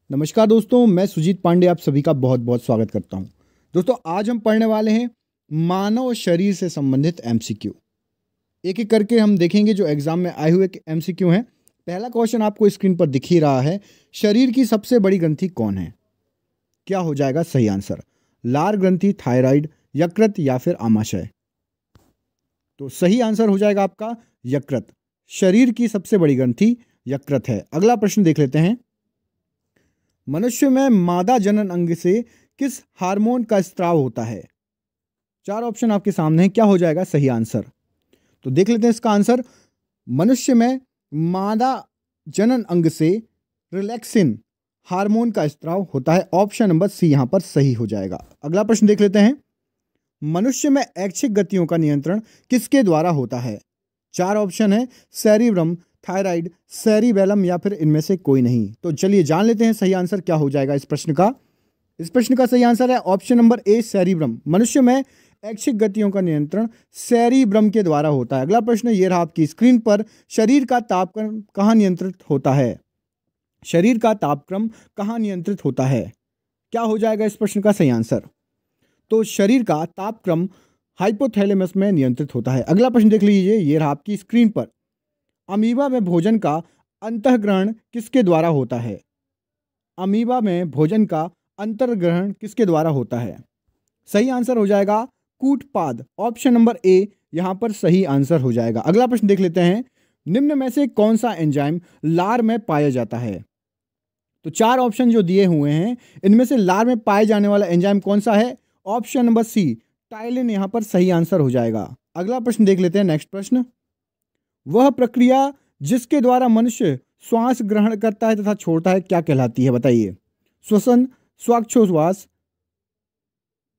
नमस्कार दोस्तों, मैं सुजीत पांडे आप सभी का बहुत बहुत स्वागत करता हूं। दोस्तों, आज हम पढ़ने वाले हैं मानव शरीर से संबंधित एमसीक्यू। एक एक करके हम देखेंगे जो एग्जाम में आए हुए एमसीक्यू हैं। पहला क्वेश्चन आपको स्क्रीन पर दिख ही रहा है। शरीर की सबसे बड़ी ग्रंथि कौन है? क्या हो जाएगा सही आंसर? लार ग्रंथि, थायराइड, यकृत या फिर आमाशय? तो सही आंसर हो जाएगा आपका यकृत। शरीर की सबसे बड़ी ग्रंथि यकृत है। अगला प्रश्न देख लेते हैं। मनुष्य में मादा जनन अंग से किस हार्मोन का स्त्राव होता है? चार ऑप्शन आपके सामने हैं। क्या हो जाएगा सही आंसर? तो देख लेते हैं इसका आंसर। मनुष्य में मादा जनन अंग से रिलैक्सिन हार्मोन का स्त्राव होता है। ऑप्शन नंबर सी यहां पर सही हो जाएगा। अगला प्रश्न देख लेते हैं। मनुष्य में ऐच्छिक गतियों का नियंत्रण किसके द्वारा होता है? चार ऑप्शन है, सेरिब्रम, थायराइड, सेरिबेलम या फिर इनमें से कोई नहीं। तो चलिए जान लेते हैं सही आंसर क्या हो जाएगा इस प्रश्न का। इस प्रश्न का सही आंसर है ऑप्शन नंबर ए, सेरिब्रम। मनुष्य में ऐच्छिक गतियों का नियंत्रण सेरिब्रम के द्वारा होता है। अगला प्रश्न ये रहा आपकी स्क्रीन पर। शरीर का तापक्रम कहाँ नियंत्रित होता है? शरीर का तापक्रम कहाँ नियंत्रित होता है? क्या हो जाएगा इस प्रश्न का सही आंसर? तो शरीर का तापक्रम हाइपोथैलेमस में नियंत्रित होता है। अगला प्रश्न देख लीजिए, ये रहा आपकी स्क्रीन पर। अमीबा में भोजन का अंतःग्रहण किसके द्वारा होता है? अमीबा में भोजन का अंतर्ग्रहण किसके द्वारा होता है? सही आंसर हो जाएगा कूटपाद। ऑप्शन नंबर ए यहां पर सही आंसर हो जाएगा। अगला प्रश्न देख लेते हैं। निम्न में से कौन सा एंजाइम लार में पाया जाता है? तो चार ऑप्शन जो दिए हुए हैं, इनमें से लार में पाए जाने वाला एंजाइम कौन सा है? ऑप्शन नंबर सी, टाइलिन यहां पर सही आंसर हो जाएगा। अगला प्रश्न देख लेते हैं। नेक्स्ट प्रश्न। वह प्रक्रिया जिसके द्वारा मनुष्य श्वास ग्रहण करता है तथा छोड़ता है क्या कहलाती है? बताइए। श्वसन, स्वाक्षोश्वास,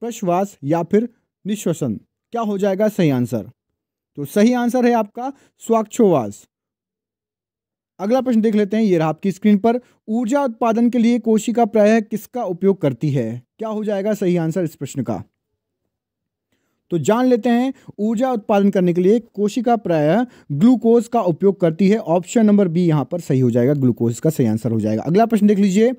प्रश्वास या फिर निश्वसन? क्या हो जाएगा सही आंसर? तो सही आंसर है आपका स्वाक्षोवास। अगला प्रश्न देख लेते हैं। ये रहा आपकी स्क्रीन पर। ऊर्जा उत्पादन के लिए कोशिका प्रायः किसका उपयोग करती है? क्या हो जाएगा सही आंसर इस प्रश्न का? तो जान लेते हैं। ऊर्जा उत्पादन करने के लिए कोशिका प्रायः ग्लूकोज का उपयोग करती है। ऑप्शन नंबर बी यहां पर सही हो जाएगा, ग्लूकोज का सही आंसर हो जाएगा। अगला प्रश्न देख लीजिए।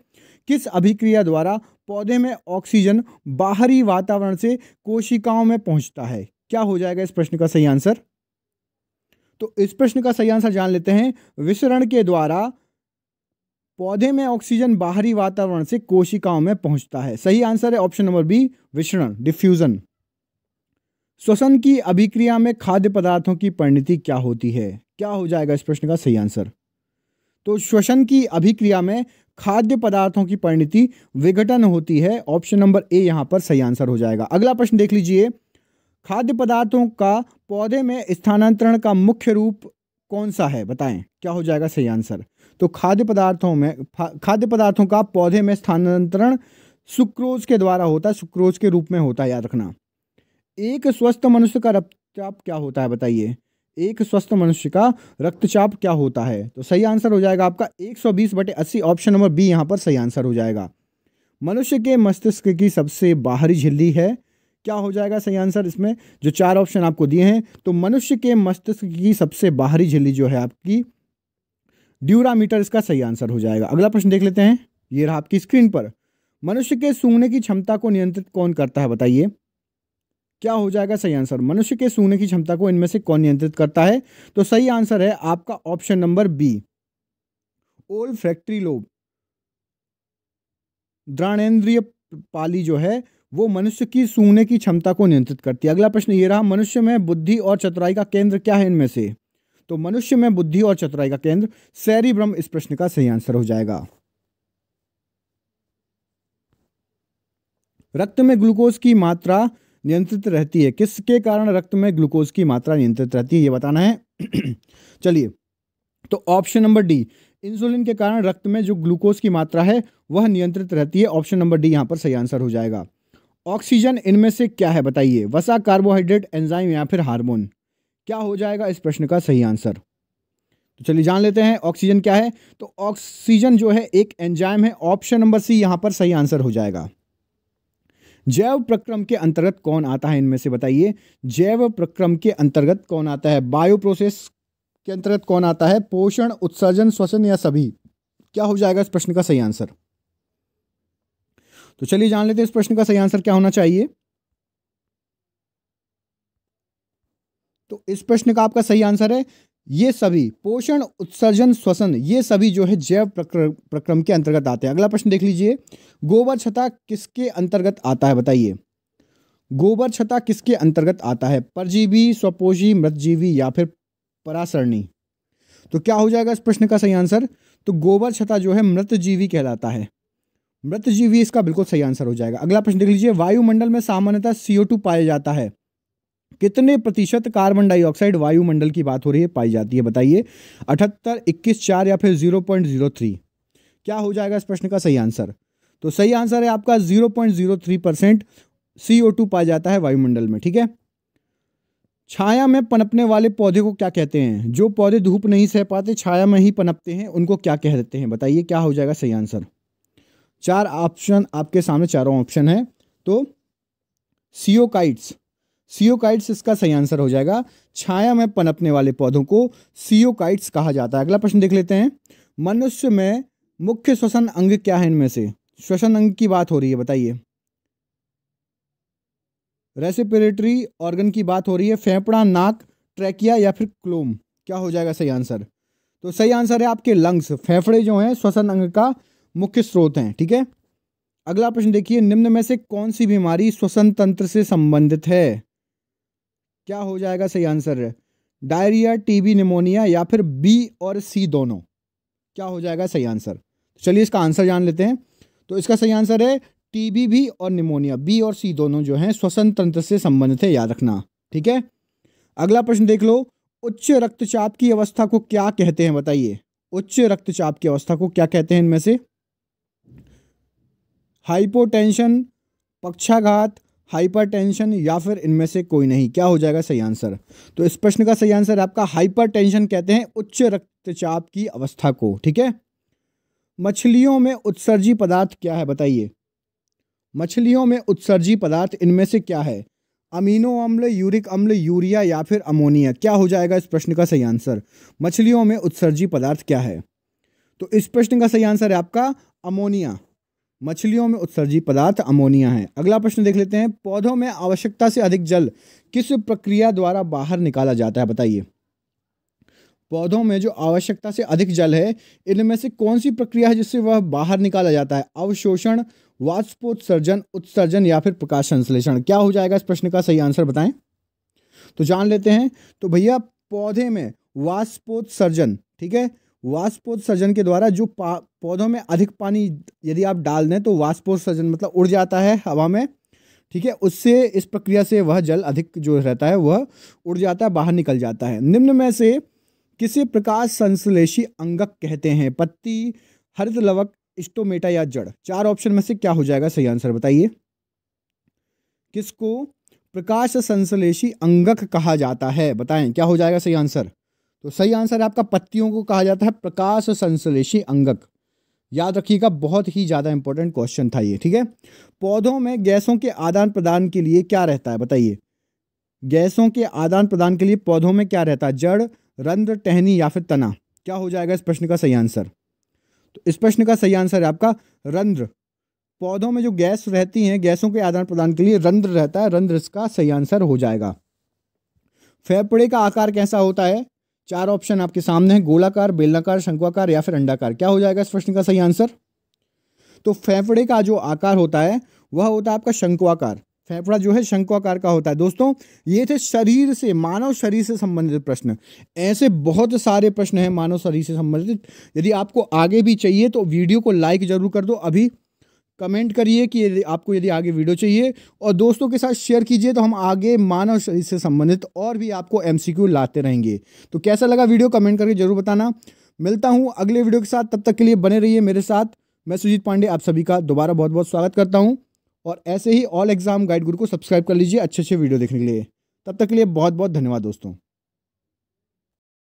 किस अभिक्रिया द्वारा पौधे में ऑक्सीजन बाहरी वातावरण से कोशिकाओं में पहुंचता है? क्या हो जाएगा इस प्रश्न का सही आंसर? तो इस प्रश्न का सही आंसर जान लेते हैं। विसरण के द्वारा पौधे में ऑक्सीजन बाहरी वातावरण से कोशिकाओं में पहुंचता है। सही आंसर है ऑप्शन नंबर बी, विसरण, डिफ्यूजन। श्वसन की अभिक्रिया में खाद्य पदार्थों की परिणति क्या होती है? क्या हो जाएगा इस प्रश्न का सही आंसर? तो श्वसन की अभिक्रिया में खाद्य पदार्थों की परिणति विघटन होती है। ऑप्शन नंबर ए यहां पर सही आंसर हो जाएगा। अगला प्रश्न देख लीजिए। खाद्य पदार्थों का पौधे में स्थानांतरण का मुख्य रूप कौन सा है? बताएं। क्या हो जाएगा सही आंसर? तो खाद्य पदार्थों का पौधे में स्थानांतरण सुक्रोज के द्वारा होता है, सुक्रोज के रूप में होता है, याद रखना। एक स्वस्थ मनुष्य का रक्तचाप क्या होता है? बताइए। एक स्वस्थ मनुष्य का रक्तचाप क्या होता है? तो सही आंसर हो जाएगा आपका 120/80। ऑप्शन नंबर बी यहां पर सही आंसर हो जाएगा। मनुष्य के मस्तिष्क की सबसे बाहरी झिल्ली है। क्या हो जाएगा सही आंसर इसमें? जो चार ऑप्शन आपको दिए हैं, तो मनुष्य के मस्तिष्क की सबसे बाहरी झिल्ली जो है आपकी ड्यूरामीटर, इसका सही आंसर हो जाएगा। अगला प्रश्न देख लेते हैं। ये रहा आपकी स्क्रीन पर। मनुष्य के सूंघने की क्षमता को नियंत्रित कौन करता है? बताइए। क्या हो जाएगा सही आंसर? मनुष्य के सूंघने की क्षमता को इनमें से कौन नियंत्रित करता है? तो सही आंसर है आपका option number B, olfactory lobe. घ्राणेंद्रिय पाली जो है वो मनुष्य की सूंघने की क्षमता को नियंत्रित करती है। अगला प्रश्न ये रहा। मनुष्य में बुद्धि और चतुराई का केंद्र क्या है इनमें से? तो मनुष्य में बुद्धि और चतुराई का केंद्र सेरिब्रम इस प्रश्न का सही आंसर हो जाएगा। रक्त में ग्लूकोज की मात्रा नियंत्रित रहती है। किसके कारण रक्त में ग्लूकोज की मात्रा नियंत्रित रहती है, ये बताना है। चलिए, तो ऑप्शन नंबर डी, इंसुलिन के कारण रक्त में जो ग्लूकोज की मात्रा है वह नियंत्रित रहती है। ऑप्शन नंबर डी यहां पर सही आंसर हो जाएगा। ऑक्सीजन इनमें से क्या है? बताइए। वसा, कार्बोहाइड्रेट, एंजाइम या फिर हार्मोन? क्या हो जाएगा इस प्रश्न का सही आंसर? तो चलिए जान लेते हैं ऑक्सीजन क्या है। तो ऑक्सीजन जो है एक एंजाइम है। ऑप्शन नंबर सी यहां पर सही आंसर हो जाएगा। जैव प्रक्रम के अंतर्गत कौन आता है इनमें से? बताइए। जैव प्रक्रम के अंतर्गत कौन आता है? बायो प्रोसेस के अंतर्गत कौन आता है? पोषण, उत्सर्जन, श्वसन या सभी? क्या हो जाएगा इस प्रश्न का सही आंसर? तो चलिए जान लेते हैं इस प्रश्न का सही आंसर क्या होना चाहिए। तो इस प्रश्न का आपका सही आंसर है ये सभी पोषण, उत्सर्जन, श्वसन, ये सभी जो है जैव प्रक्रम के अंतर्गत आते हैं। अगला प्रश्न देख लीजिए, गोबर छत्ता किसके अंतर्गत आता है बताइए। गोबर छत्ता किसके अंतर्गत आता है? परजीवी, स्वपोषी, मृतजीवी या फिर परासरणी। तो क्या हो जाएगा इस प्रश्न का सही आंसर? तो गोबर छत्ता जो है मृतजीवी कहलाता है। मृतजीवी इसका बिल्कुल सही आंसर हो जाएगा। अगला प्रश्न देख लीजिए, वायुमंडल में सामान्यतः CO2 पाया जाता है, कितने प्रतिशत कार्बन डाइऑक्साइड वायुमंडल की बात हो रही है पाई जाती है बताइए। 78, 21, 4 या फिर 0.03। क्या हो जाएगा इस प्रश्न का सही आंसर? तो सही आंसर है आपका 0.03% CO2 पाया जाता है वायुमंडल में। ठीक है। छाया में पनपने वाले पौधे को क्या कहते हैं? जो पौधे धूप नहीं सह पाते, छाया में ही पनपते हैं, उनको क्या कहते हैं बताइए। क्या हो जाएगा सही आंसर? 4 ऑप्शन आपके सामने, चारों ऑप्शन है। तो सियोकाइट्स, सियोकाइट्स इसका सही आंसर हो जाएगा। छाया में पनपने वाले पौधों को सियोकाइट्स कहा जाता है। अगला प्रश्न देख लेते हैं, मनुष्य में मुख्य श्वसन अंग क्या है? इनमें से श्वसन अंग की बात हो रही है बताइए। रेस्पिरेटरी ऑर्गन की बात हो रही है, फेफड़ा, नाक, ट्रैकिया या फिर क्लोम। क्या हो जाएगा सही आंसर? तो सही आंसर है आपके लंग्स। फेफड़े जो हैं श्वसन अंग का मुख्य स्रोत हैं। ठीक है। अगला प्रश्न देखिए, निम्न में से कौन सी बीमारी श्वसन तंत्र से संबंधित है? क्या हो जाएगा सही आंसर? डायरिया, टीबी, निमोनिया या फिर बी और सी दोनों। क्या हो जाएगा सही आंसर? चलिए इसका आंसर जान लेते हैं। तो इसका सही आंसर है टीबी भी और निमोनिया, बी और सी दोनों जो हैं श्वसन तंत्र से संबंधित है, याद रखना। ठीक है। अगला प्रश्न देख लो, उच्च रक्तचाप की अवस्था को क्या कहते हैं बताइए। उच्च रक्तचाप की अवस्था को क्या कहते हैं? इनमें से हाइपोटेंशन, पक्षाघात, हाइपरटेंशन या फिर इनमें से कोई नहीं। क्या हो जाएगा सही आंसर? तो इस प्रश्न का सही आंसर आपका हाइपरटेंशन कहते हैं उच्च रक्तचाप की अवस्था को। ठीक है। मछलियों में उत्सर्जी पदार्थ क्या है बताइए। मछलियों में उत्सर्जी पदार्थ इनमें से क्या है? अमीनो अम्ल, यूरिक अम्ल, यूरिया या फिर अमोनिया। क्या हो जाएगा इस प्रश्न का सही आंसर? मछलियों में उत्सर्जी पदार्थ क्या है? तो इस प्रश्न का सही आंसर है आपका अमोनिया। मछलियों में उत्सर्जी पदार्थ अमोनिया है। अगला प्रश्न देख लेते हैं, पौधों में आवश्यकता से अधिक जल किस प्रक्रिया द्वारा बाहर निकाला जाता है बताइए। पौधों में जो आवश्यकता से अधिक जल है, इनमें से कौन सी प्रक्रिया है जिससे वह बाहर निकाला जाता है? अवशोषण, वाष्पोत्सर्जन, उत्सर्जन या फिर प्रकाश संश्लेषण। क्या हो जाएगा इस प्रश्न का सही आंसर बताएं। तो जान लेते हैं। तो भैया पौधे में वाष्पोत्सर्जन, ठीक है, वाष्पोत्सर्जन के द्वारा जो पौधों में अधिक पानी यदि आप डाल दें तो वाष्पोत्सर्जन मतलब उड़ जाता है हवा में। ठीक है। उससे इस प्रक्रिया से वह जल अधिक जो रहता है वह उड़ जाता है, बाहर निकल जाता है। निम्न में से किसे प्रकाश संश्लेषी अंगक कहते हैं? पत्ती, हरित लवक, स्टोमेटा या जड़। 4 ऑप्शन में से क्या हो जाएगा सही आंसर बताइए। किसको प्रकाश संश्लेषी अंगक कहा जाता है बताएं। क्या हो जाएगा सही आंसर? तो सही आंसर है आपका पत्तियों को कहा जाता है प्रकाश संश्लेषी अंगक। याद रखिएगा, बहुत ही ज़्यादा इंपॉर्टेंट क्वेश्चन था ये। ठीक है। पौधों में गैसों के आदान प्रदान के लिए क्या रहता है बताइए। गैसों के आदान प्रदान के लिए पौधों में क्या रहता है? जड़, रंध्र, टहनी या फिर तना। क्या हो जाएगा इस प्रश्न का सही आंसर? तो इस प्रश्न का सही आंसर है आपका रंध्र। पौधों में जो गैस रहती हैं, गैसों के आदान प्रदान के लिए रंध्र रहता है, रंध्र इसका सही आंसर हो जाएगा। फेफड़े का आकार कैसा होता है? 4 ऑप्शन आपके सामने हैं, गोलाकार, बेलनाकार, शंक्वाकार या फिर अंडाकार। क्या हो जाएगा इस प्रश्न का सही आंसर? तो फेफड़े का जो आकार होता है वह होता है आपका शंक्वाकार। फेफड़ा जो है शंक्वाकार का होता है। दोस्तों ये थे शरीर से, मानव शरीर से संबंधित प्रश्न। ऐसे बहुत सारे प्रश्न हैं मानव शरीर से संबंधित। यदि आपको आगे भी चाहिए तो वीडियो को लाइक जरूर कर दो, अभी कमेंट करिए कि यदि आगे वीडियो चाहिए, और दोस्तों के साथ शेयर कीजिए, तो हम आगे मानव शरीर से संबंधित और भी आपको MCQ लाते रहेंगे। तो कैसा लगा वीडियो कमेंट करके जरूर बताना। मिलता हूँ अगले वीडियो के साथ, तब तक के लिए बने रहिए मेरे साथ। मैं सुजीत पांडे आप सभी का दोबारा बहुत बहुत स्वागत करता हूँ, और ऐसे ही ऑल एग्जाम गाइड गुरु को सब्सक्राइब कर लीजिए अच्छे अच्छे वीडियो देखने के लिए। तब तक के लिए बहुत बहुत धन्यवाद दोस्तों।